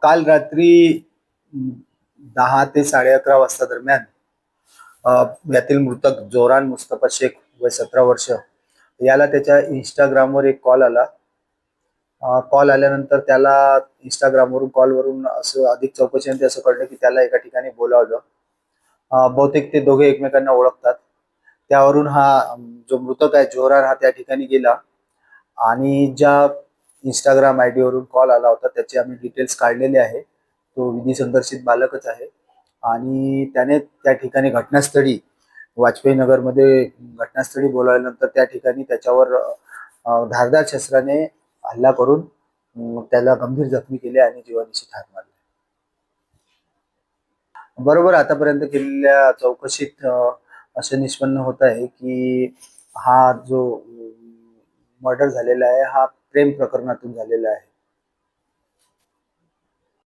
काल रात्री 10 ते 11:30 वाजता दरम्यान यातील मृतक जोरान मुस्तफा शेख वय 17 वर्ष याला त्याच्या इंस्टाग्रामवर एक कॉल आला. कॉल आल्यानंतर त्याला इंस्टाग्रामवरून कॉलवरून असं अधिक चौकशीनंतर असं कळलं की त्याला एका ठिकाणी बोलावलं. बहुतेक ते दोघे एकमेकांना ओळखतात. त्यावरून हा जो मृतक आहे जोरान हा त्या ठिकाणी गेला आणि ज्या इंस्टाग्राम आय वरून कॉल आला होता त्याचे आम्ही डिटेल्स काढलेले आहे. तो विधी संदर्शित बालकच आहे आणि त्याने त्या ठिकाणी घटनास्थळी वाजपेयी नगरमध्ये घटनास्थळी बोलावल्यानंतर त्या ठिकाणी त्याच्यावर धारदार शस्त्राने हल्ला करून त्याला गंभीर जखमी केले आणि जीवानिशी ठार मारले. बरोबर आतापर्यंत केलेल्या चौकशीत असं निष्पन्न होत आहे की हा जो मर्डर झालेला आहे हा प्रेम प्रकरणातून झालेला आहे.